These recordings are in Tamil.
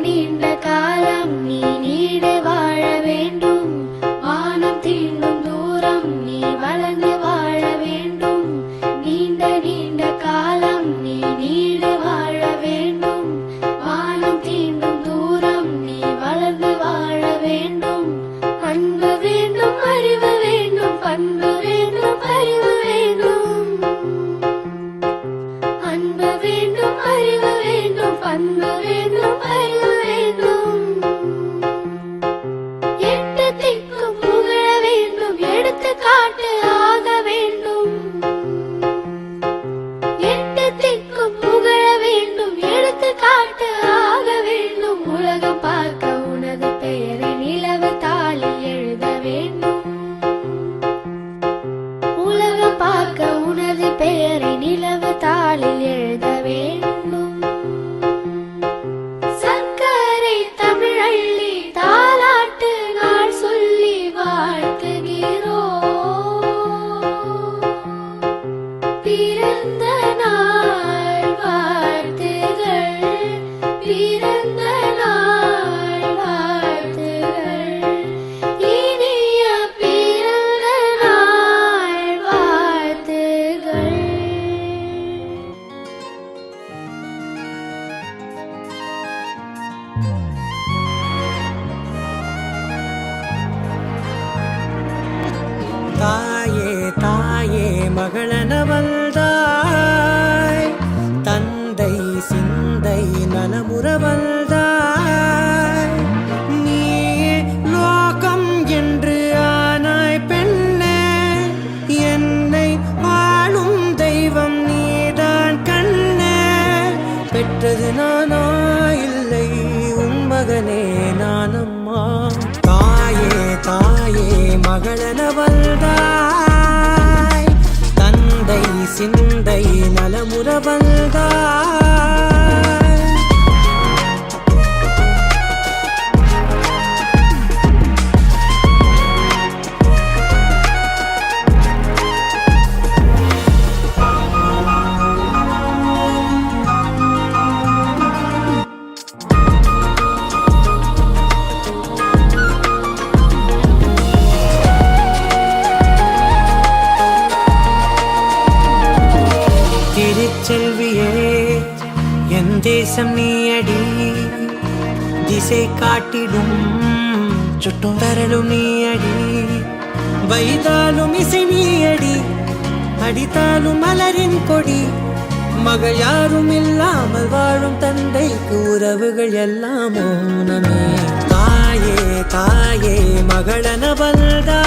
நீண்ட காலம் நீ நீடு வாழ வேண்டும். வானம் தீண்டும் தூரம் நீ வளர்ந்து வாழ வேண்டும். நீண்ட நீண்ட காலம் நீ நீடு வாழ வேண்டும். வானம் தீண்டும் தூரம் நீ வளர்ந்து வாழ வேண்டும். அன்பு வேண்டும், அறிவு வேண்டும், பண்பு வேண்டும், அறிவு வேண்டும். அன்பு வேண்டும், அறிவு வேண்டும், பண்பு வேண்டும், அறிவு வேண்டும். எட்டு திக்கும் புகழ வேண்டும், எடுத்துக்காட்டு ஆக வேண்டும். எட்டு திக்கும் புகழ வேண்டும், எடுத்துக்காட்டு ஆக வேண்டும். உலகம் பார்க்க உனது பெயரை நிலவு தாளில் எழுத வேண்டும். உலகம் பார்க்க உனது பெயரை நிலவு தாளில் எழுத வேண்டும். சர்க்கரை தமிழள்ளி தாலாட்டு நாள் சொல்லி வாழ்த்துகிறோம். பிறந்த நாள் வாழ்த்துகள், பிறந்த நாள் வாழ்த்துகள், இனிய பிறந்த நாள் வாழ்த்துகள். தாயே தாயே மகளனவள்தாய், தந்தை சிந்தை நலமுறவள்தாய். நீயே லோகம் என்று ஆனாய் பெண்ணே, என்னை வாழும் தெய்வம் நீதான் கண்ணே. பெற்றது நானா இல்லை உன் மகனே நானம்மா. தாயே தாயே மகளனவள்தாய், தந்தை சிந்தை நலமுறவள்தாய். திருச்செல்வியே என் தேசம் நீயடி, திசை காட்டிடும் சுட்டும் வரலும் நீயடி. வைதாலும் இசை நீயடி, அடித்தாலும் மலரின் கொடி. மகள் யாரும் இல்லாமல் வாழும் தந்தைக்கு உறவுகள் எல்லாம் மௌனமே. தாயே தாயே மகளனவள்தாய்,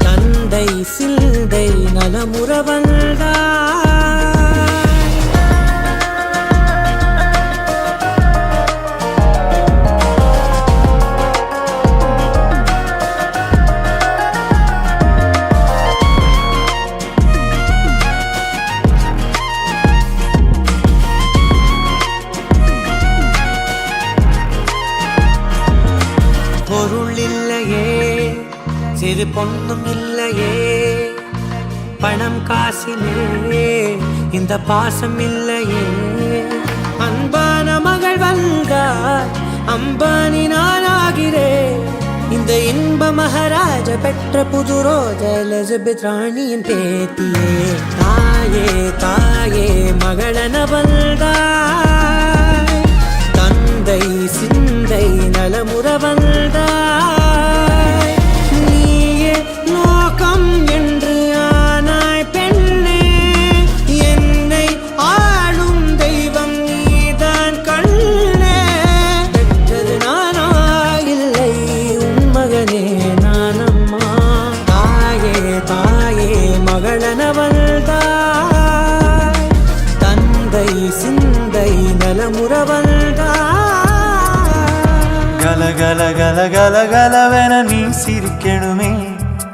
தந்தை சிந்தை நலமுறவள்தாய். பொருள் இல்லையே, சிறு பொண்ணும் இல்லையே, பணம் காசிலே இந்த பாசம் இல்லையே. அன்பான மகள் வந்தார், அம்பானி நானாகிறேன். இந்த இன்ப மகாராஜ பெற்ற புது ரோஜ எலிசபெத் ராணியின் பேத்தியே. தாயே தாயே மகளனவள்தாய், தந்தை சிந்தை நலமுறவள்தாய். நீயே லோகம் என்று ஆனாய் பெண்ணே, என்னை ஆளும் தெய்வம் நீதான் கண்ணே. பெற்றது நானா இல்லை உன் மகனே நானம்மா. தாயே தாயே மகளனவள்தாய், தந்தை சிந்தை நலமுறவள்தாய். கல கல கல கல கலவென நீ சிரிக்கணுமே,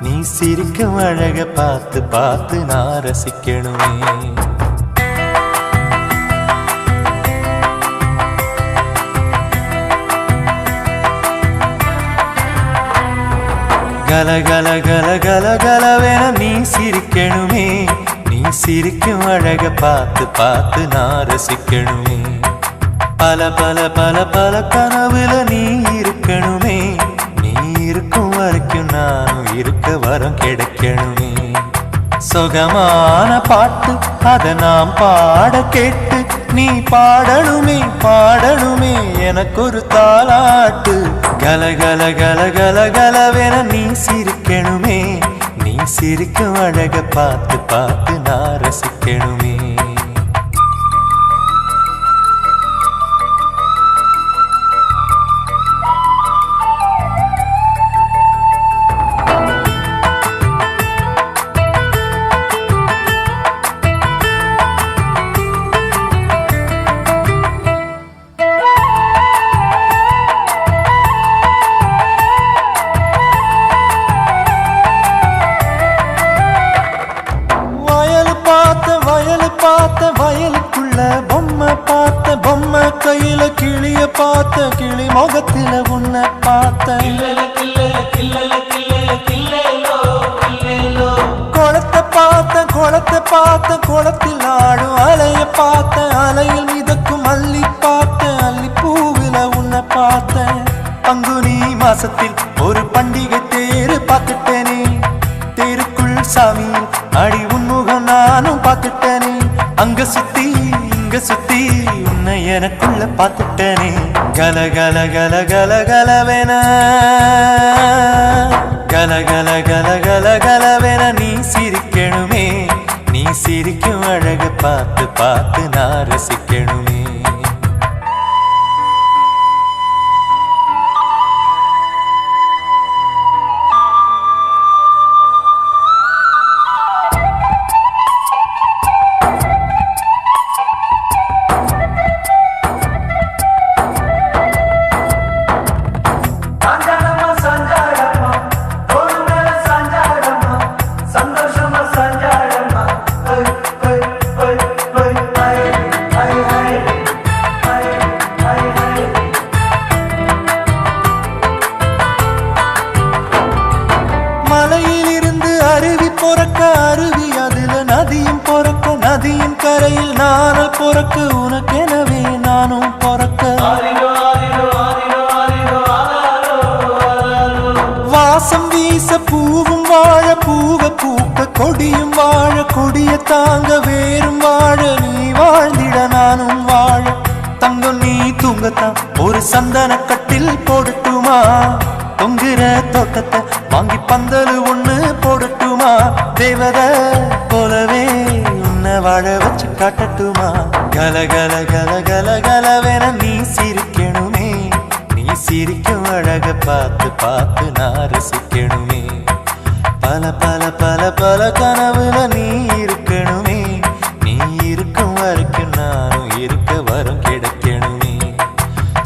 நீ சிரிக்கும் அழக பார்த்து பார்த்து நான் ரசிக்கணுமே. கல கல கல கல கலவென நீ சிரிக்கணுமே, நீ சிரிக்கும் அழக பார்த்து பார்த்து நான் ரசிக்கணுமே. பல பல பல பல கனவுல நீ இருக்கணுமே, நீ இருக்கும் வரைக்கும் நானும் இருக்க வரம் கிடைக்கணுமே. சுகமான பாட்டு அத நாம் பாட கேட்டு நீ பாடணுமே பாடணுமே எனக்கு ஒரு தாலாட்டு. கல கல கல கல கலவென நீ சிரிக்கணுமே, நீ சிரிக்கும் அழக பார்த்து பார்த்து நான் ரசிக்கணுமே. பார்த்த வயலுக்குள்ள பொம்மை பார்த்த பொம்மை கையில கிளிய பார்த்த கிளி முகத்தில உன்னை பார்த்த. குளத்தை பார்த்த குளத்தை பார்த்த குளத்தில் ஆடும் அலைய பார்த்த அலையில் மிதக்கும் அள்ளி பார்த்த அள்ளி பூவில உன்னை பார்த்த. பங்குனி மாசத்தில் ஒரு பண்டிகை தேரு பார்த்துட்டேனே, தேருக்குள் சாமியில் அடி உன்முகம் நானும் பார்த்துட்டேனே. அங்க சுத்தி இங்க சுத்தி உன்னை எனக்குள்ள பார்த்துட்டேனே. கல கல கல கல கலவென கல கல கல கல கலவென நீ சிரிக்கணுமே, நீ சிரிக்கும் அழக பார்த்து பார்த்து நான் ரசிக்கணுமே. அருவி அதுல நதியும் பொறக்க, நதியின் கரையில் நானும் பொறக்க, உனக்கெனவே நானும் பொறக்க. வாசம் வீச பூவும் வாழ பூவ பூக்க, கொடியும் வாழ கொடிய தாங்க வேறும் வாழ, நீ வாழ்ந்திட நானும் வாழ. தங்கம் நீ தூங்கத்தான் ஒரு சந்தன கட்டில் போடட்டுமா, தொங்குற தோட்டத்தை வாங்கி பந்தல் ஒண்ணு போடட்டுமா, தேவத போலவே உன்னை வாழ வச்சு காட்டட்டுமா. கல கல கல கல கலவென நீ சிரிக்கணுமே, நீ சிரிக்கும் அழக பார்த்து பார்த்து நான் ரசிக்கணுமே. பல பல பல பல கனவுல நீ இருக்கணுமே, நீ இருக்கும் வரைக்கும் நானும் இருக்க வரம் கிடைக்கணுமே.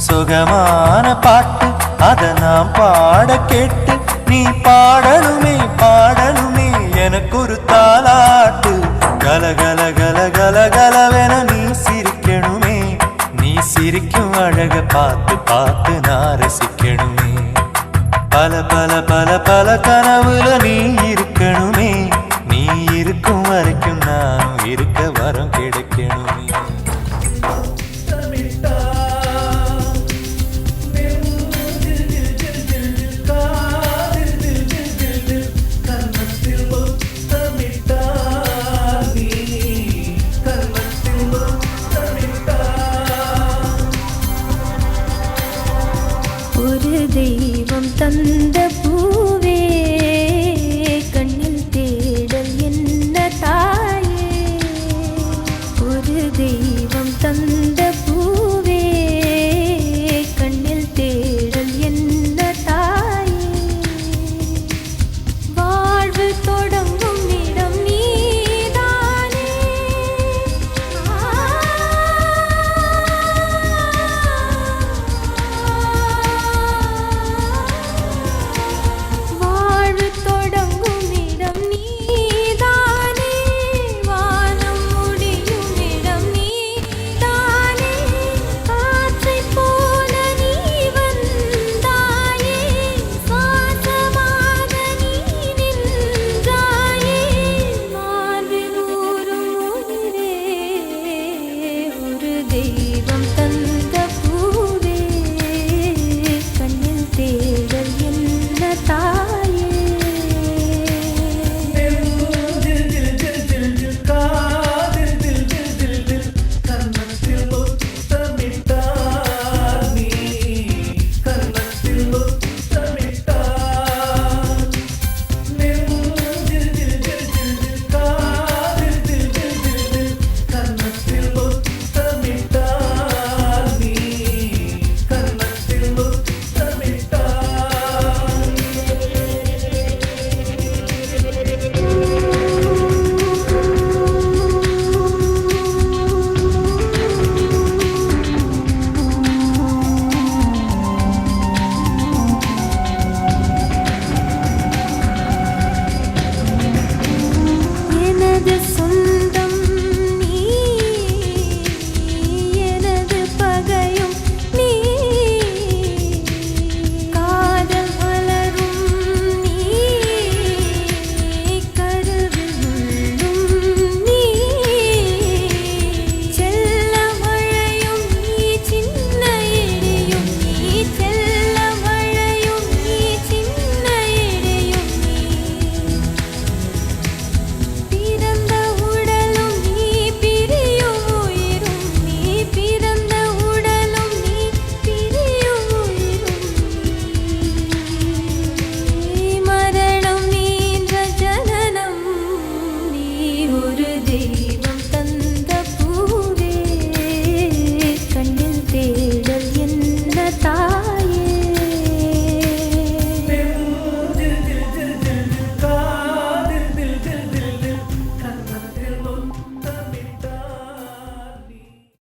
சுகமான பாட்டு அத நாம் பாட கேட்டு நீ பாடணுமே பாடணுமே எனக்கு ஒரு தாலாட்டு. கல கல கல கல கலவென நீ சிரிக்கணுமே, நீ சிரிக்கும் அழக பார்த்து பார்த்து நான் ரசிக்கணுமே. பல பல பல பல கனவுல நீ இருக்கணுமே, நீ இருக்கும் வரைக்கும் நானும் இருக்க வரம் கிடைக்கணுமே. ஒரு தெய்வம் தந்த